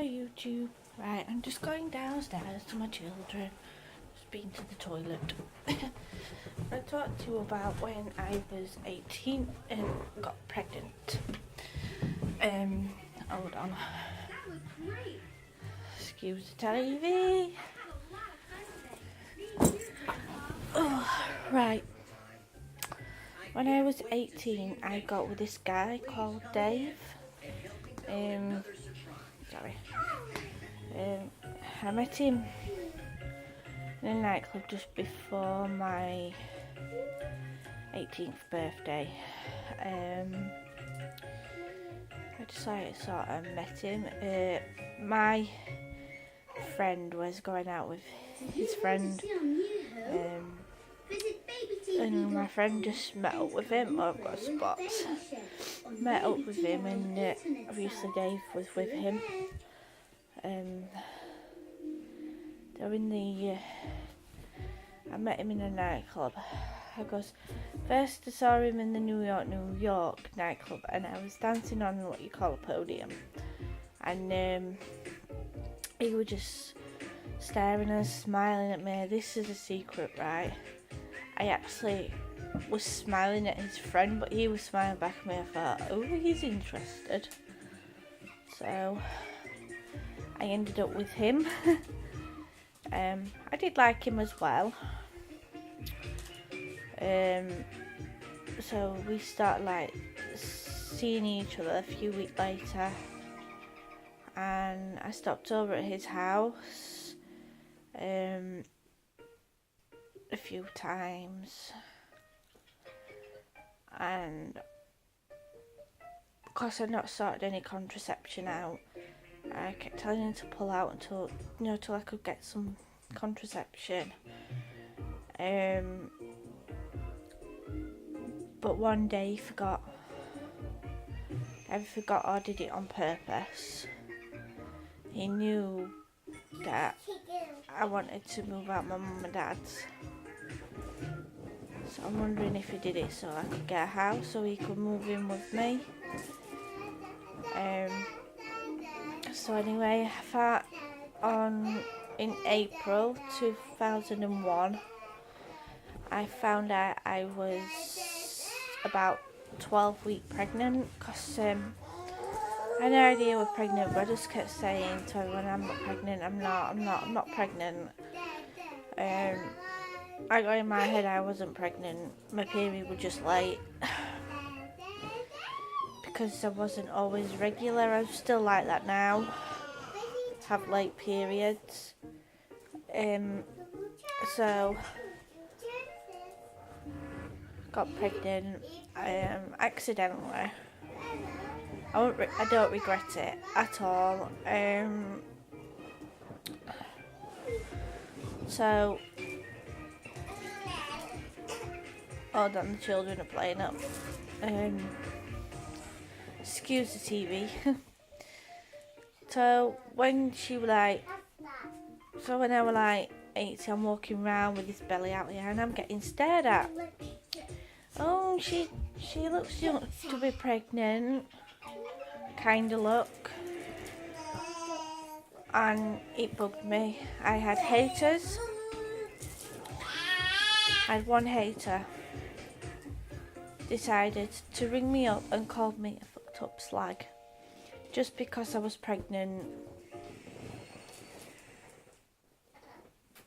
YouTube. Right, I'm just going downstairs to my children. Just been to the toilet. I talked to you about when I was 18 and got pregnant. Hold on. Excuse the TV. Oh, right. When I was 18, I got with this guy called Dave. I met him in a nightclub just before my 18th birthday. I just sort of met him. My friend was going out with his friend, and my friend just met up with him. Oh, I've got spots. Met up with him, and obviously Dave was with him. I met him in a nightclub. First I saw him in the New York nightclub, and I was dancing on what you call a podium, and he was just staring and smiling at me. This is a secret, right? I actually was smiling at his friend, but he was smiling back at me. I thought, oh, he's interested. So I ended up with him. I did like him as well. So we started seeing each other a few weeks later, and I stopped over at his house a few times, and because I'd not sorted any contraception out, I kept telling him to pull out until I could get some contraception. But one day he forgot. I forgot or did it on purpose. He knew that I wanted to move out my mum and dad's. So I'm wondering if he did it so I could get a house so he could move in with me. So anyway, in April 2001, I found out I was about 12 weeks pregnant, because I had no idea I was pregnant, but I just kept saying to everyone, I'm not pregnant, I'm not pregnant. I got in my head I wasn't pregnant, my period was just late. Because I wasn't always regular. I'm still like that now, have late periods. So got pregnant accidentally. I don't regret it at all. So hold on, the children are playing up. Excuse the TV. So when I was 80, I'm walking around with this belly out here, and I'm getting stared at. Oh, she looks young to be pregnant, kind of look, and it bugged me. I had haters. I had one hater decided to ring me up and called me a fucked up slag just because I was pregnant.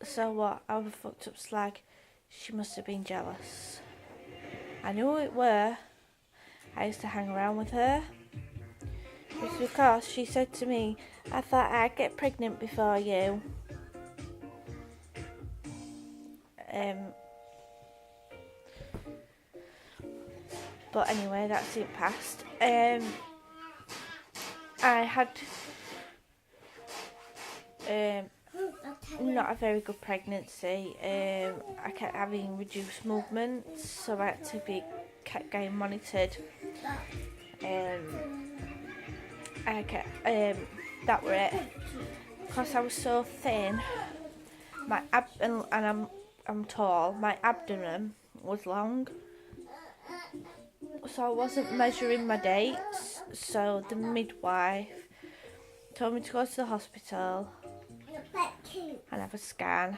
So what? I was a fucked up slag. She must have been jealous. I knew who it were. I used to hang around with her. It's because she said to me, I thought I'd get pregnant before you. But anyway, that's it past. I had not a very good pregnancy. I kept having reduced movements, so I had to kept getting monitored. That were it. Because I was so thin, and I'm tall. My abdomen was long, so I wasn't measuring my dates. So the midwife told me to go to the hospital and have a scan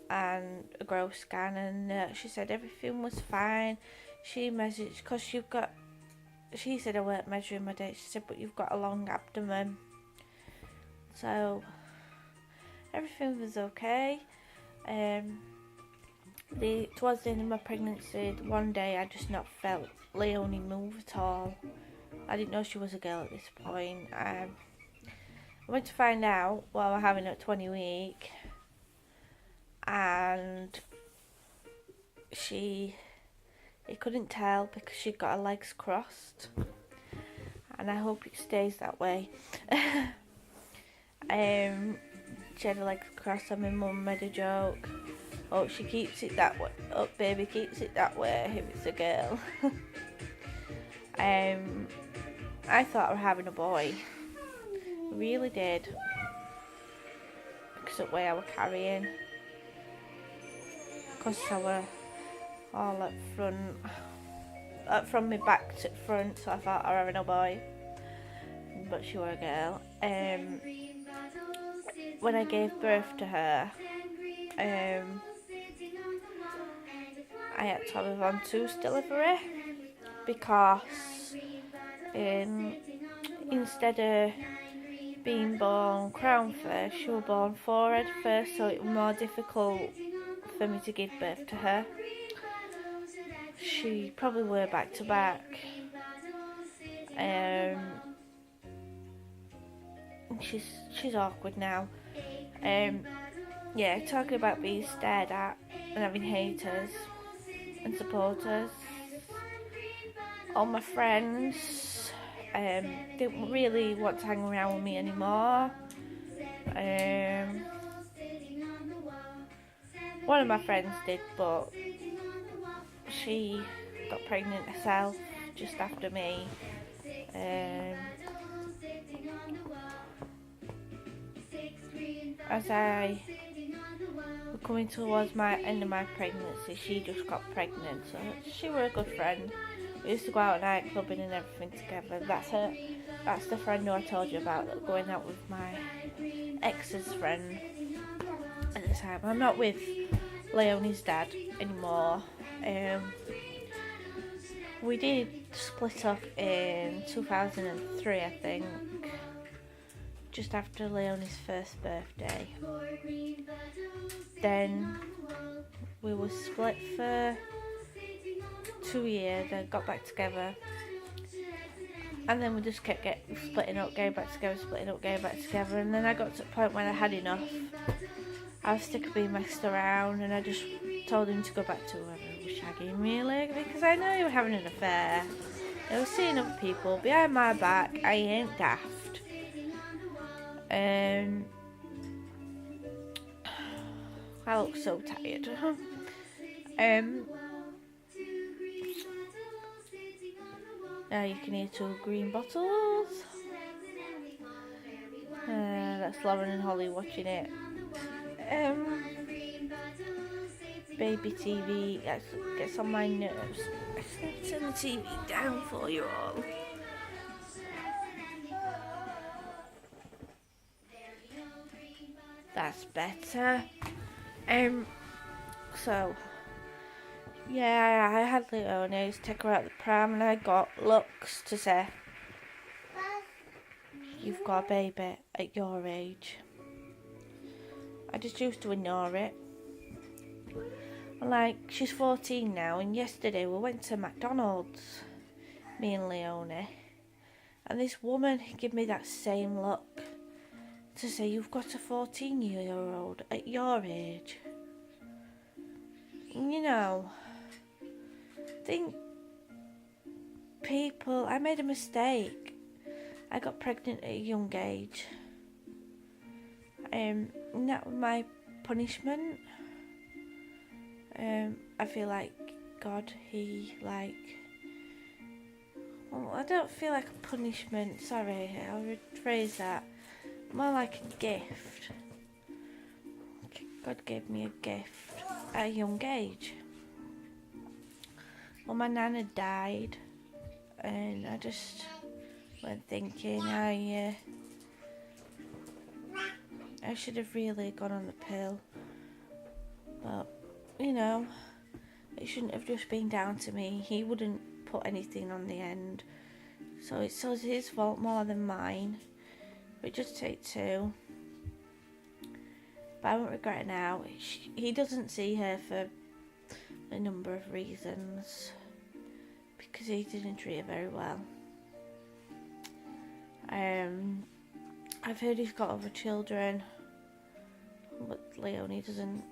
and a growth scan, and she said everything was fine. She measured, because she said I weren't measuring my dates. She said, but you've got a long abdomen, so everything was okay. Towards the end of my pregnancy, one day I just not felt Leonie move at all. I didn't know she was a girl at this point. I went to find out while we're having her 20 week, and it couldn't tell because she'd got her legs crossed, and I hope it stays that way. She had her legs crossed, and my mum made a joke. Oh, she keeps it that way. Oh, baby keeps it that way if it's a girl. I thought I was having a boy. I really did. Because of the way I was carrying. Because I were all up front. From my back to front, so I thought I was having a boy. But she was a girl. When I gave birth to her, I had to have a ventouse delivery because instead of being born crown first, she was born forehead first, so it was more difficult for me to give birth to her. She probably were back to back. She's awkward now. Yeah, talking about being stared at and having haters and supporters. All my friends didn't really want to hang around with me anymore. One of my friends did, but she got pregnant herself just after me. As I was coming towards my end of my pregnancy, she just got pregnant, so she was a good friend. We used to go out night clubbing and everything together. That's the friend who I told you about, going out with my ex's friend at the time. I'm not with Leonie's dad anymore. We did split up in 2003, I think, just after Leonie's first birthday. Then we were split for 2 years, then got back together, and then we just kept splitting up, going back together, splitting up, going back together, and then I got to the point when I had enough. I was sick of being messed around, and I just told him to go back to whoever was shagging, really, because I know he was having an affair. I was seeing other people behind my back. I ain't daft. I look so tired. Now you can hear 2 green bottles. That's Lauren and Holly watching it. Baby TV gets on my nerves. Let's turn the TV down for you all. That's better. So yeah, I had Leonie to take her out the pram, and I got looks to say, you've got a baby at your age. I just used to ignore it. Like, she's 14 now, and yesterday we went to McDonald's, me and Leonie, and this woman gave me that same look to say, you've got a 14-year-old at your age. You know, I think I made a mistake. I got pregnant at a young age. And that was my punishment. I feel like God, I don't feel like a punishment, sorry, I'll rephrase that. More like a gift. God gave me a gift at a young age. Well, my nan had died, and I just went thinking, I I should have really gone on the pill. But, you know, it shouldn't have just been down to me. He wouldn't put anything on the end. So it's his fault more than mine. But just take 2. But I won't regret it now. He doesn't see her for a number of reasons. Because he didn't treat her very well. I've heard he's got other children. But Leonie doesn't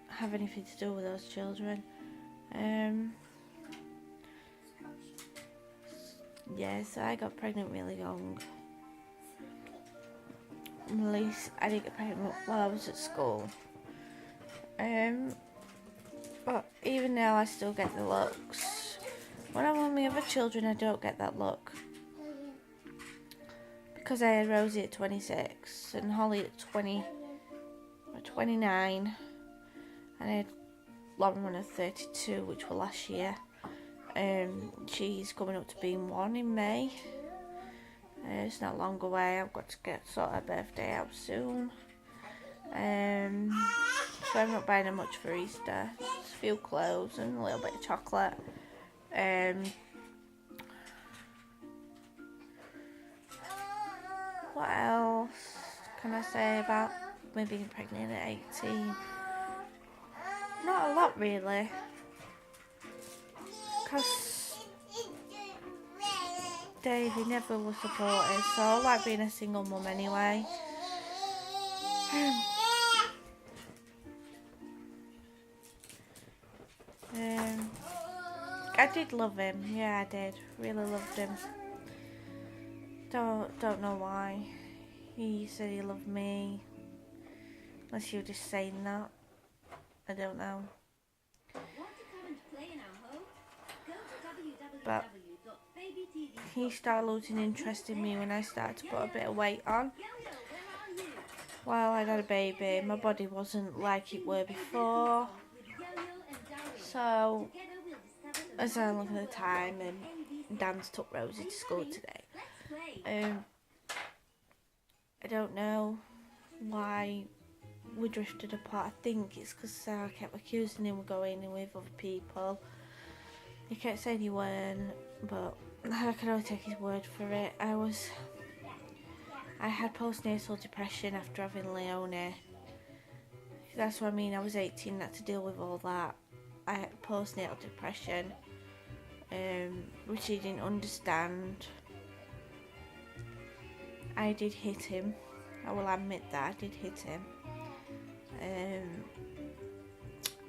have anything to do with those children. Yeah, so I got pregnant really young. At least I didn't get pregnant while I was at school. But even now I still get the looks. When I'm with my other children I don't get that look. Because I had Rosie at 26 and Holly at 29. And I had Lauren at 32, which was last year. She's coming up to being 1 in May. It's not long away. I've got to sort her birthday out soon. So I'm not buying her much for Easter. Just a few clothes and a little bit of chocolate. What else can I say about me being pregnant at 18? Not a lot really. Because Davey never was supportive, so I like being a single mum anyway. I did love him, yeah I did, really loved him. Don't know why. He said he loved me. Unless you were just saying that. I don't know. But he started losing interest in me when I started to put a bit of weight on. While I'd had a baby, my body wasn't like it were before. So, as I look at the time, and Dan's took Rosie to school today. I don't know why we drifted apart. I think it's because Sarah kept accusing him of going in with other people. He kept saying he weren't, but I can only take his word for it. I had postnatal depression after having Leonie. That's what I mean. I was 18, had to deal with all that. I had postnatal depression, which he didn't understand. I did hit him. I will admit that I did hit him.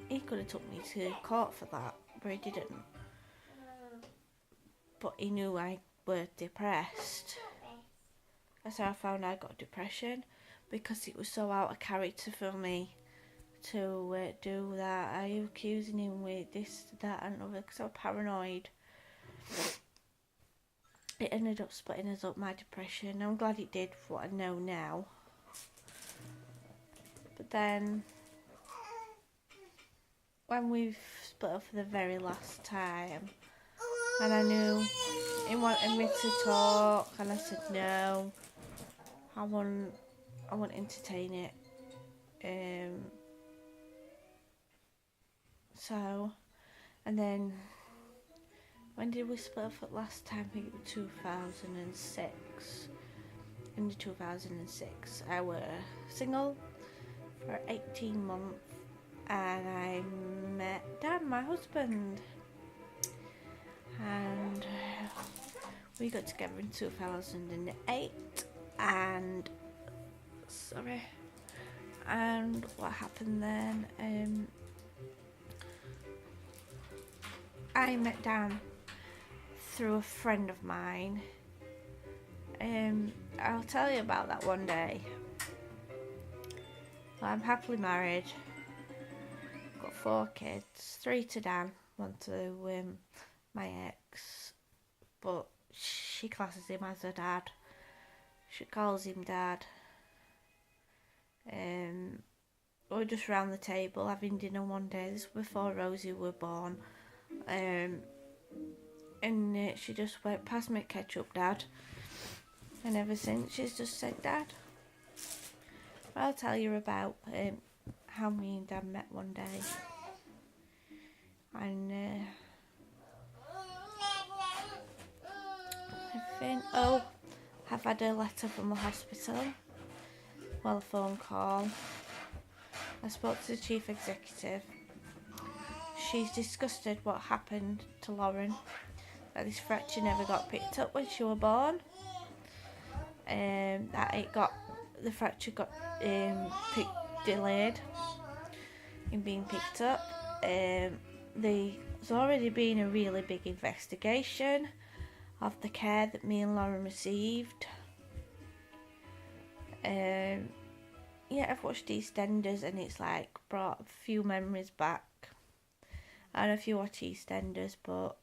He could have took me to court for that, but he didn't. But he knew I was depressed. That's how I found I got depression, because it was so out of character for me to do that. I was accusing him with this, that and other, because I was paranoid. It ended up splitting us up, my depression. I'm glad it did for what I know now. But then, when we've split up for the very last time, and I knew he wanted me to talk, and I said no, I won't entertain it. So, and then, when did we split up at last time? I think it was 2006. In 2006, I was single for 18 months, and I met Dan, my husband, and we got together in 2008, and what happened then, I met Dan through a friend of mine. I'll tell you about that one day. Well, I'm happily married. Got 4 kids, 3 to Dan, 1 to my ex, but she classes him as her dad. She calls him dad. We're just round the table having dinner one day. This was before Rosie were born. And she just went, "Pass me ketchup, Dad." And ever since, she's just said Dad. I'll tell you about how me and Dad met one day. And everything. Oh, I've had a letter from the hospital. Well, a phone call. I spoke to the chief executive. She's disgusted what happened to Lauren. That this fracture never got picked up when she was born. That the fracture got delayed in being picked up. There's already been a really big investigation of the care that me and Lauren received. I've watched EastEnders and it's like brought a few memories back. I don't know if you watch EastEnders, but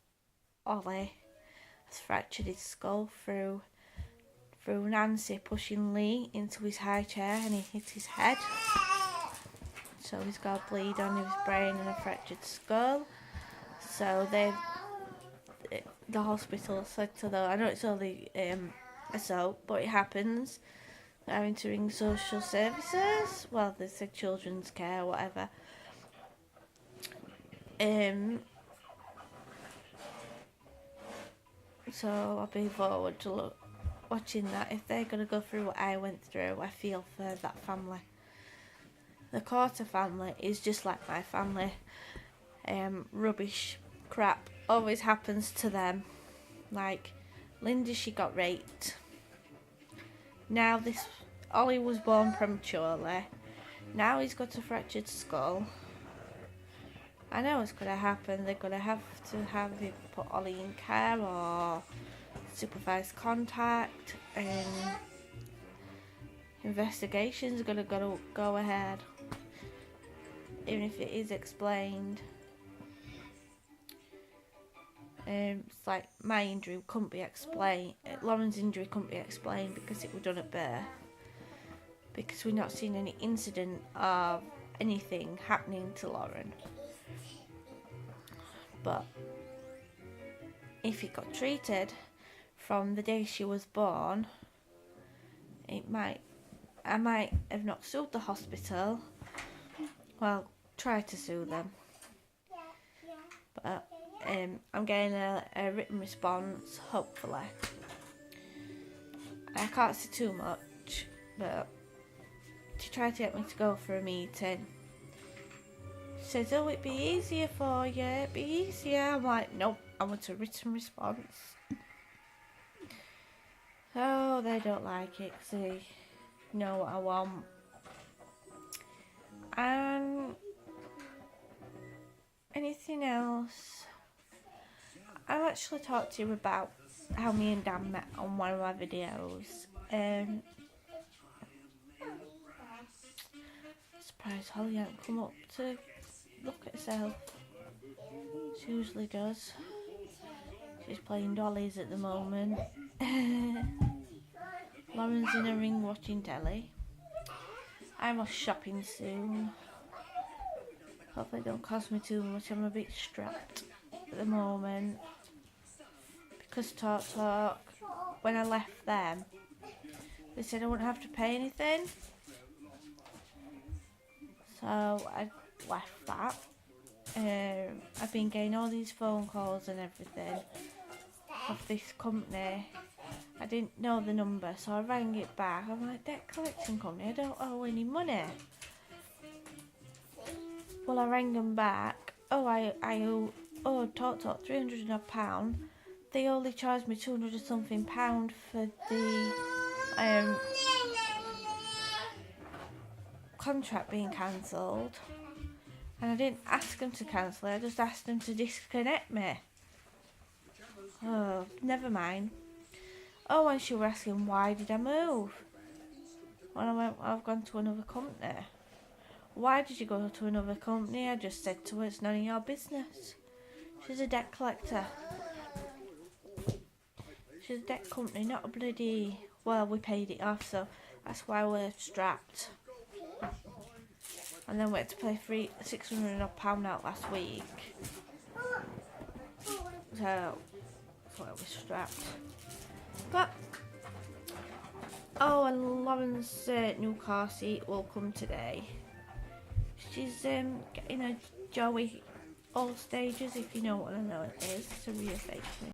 Ollie has fractured his skull through Nancy pushing Lee into his high chair, and he hit his head. So he's got a bleed on his brain and a fractured skull. So the hospital said to them, I know it's only assault, but it happens. They're having to ring social services. Well, they said children's care, whatever. So I'll be forward to watching that. If they're going to go through what I went through, I feel for that family. The Carter family is just like my family. Rubbish, crap always happens to them. Like Linda, she got raped. Now Ollie was born prematurely. Now he's got a fractured skull. I know it's going to happen. They're going to have him put Ollie in care or supervised contact, and investigations are going to go ahead, even if it is explained. It's like my injury couldn't be explained. Lauren's injury couldn't be explained because it was done at birth. Because we've not seen any incident of anything happening to Lauren. But if it got treated from the day she was born, I might have not sued the hospital. Well, try to sue them. But I'm getting a written response, hopefully. I can't say too much, but she tried to get me to go for a meeting. She says, oh, it'd be easier for you, it'd be easier. I'm like, nope, I want a written response. Oh, they don't like it because they know what I want. And anything else? I'll actually talk to you about how me and Dan met on one of my videos. Surprised Holly hasn't come up to look at herself. She usually does. She's playing dollies at the moment. Lauren's in a ring watching telly. I'm off shopping soon. Hopefully it don't cost me too much. I'm a bit strapped at the moment. Because Talk, when I left them, they said I wouldn't have to pay anything. So I left that. I've been getting all these phone calls and everything of this company. I didn't know the number, so I rang it back. I'm like, debt collection company, I don't owe any money. Well, I rang them back. Oh, I owe Talk £300 odd pound. They only charged me 200 and something pound for the contract being cancelled. And I didn't ask them to cancel it, I just asked them to disconnect me. Oh, never mind. Oh, and she was asking why did I move? When I went, I've gone to another company. Why did you go to another company? I just said to her, it's none of your business. She's a debt collector. She's a debt company, not a bloody... Well, we paid it off, so that's why we're strapped. And then we had to pay £600 odd pound out last week. So, that's why we're strapped. But Oh, and Lauren's new car seat will come today. She's getting a Joey All Stages, if you know what I know it is. It's a rear facing.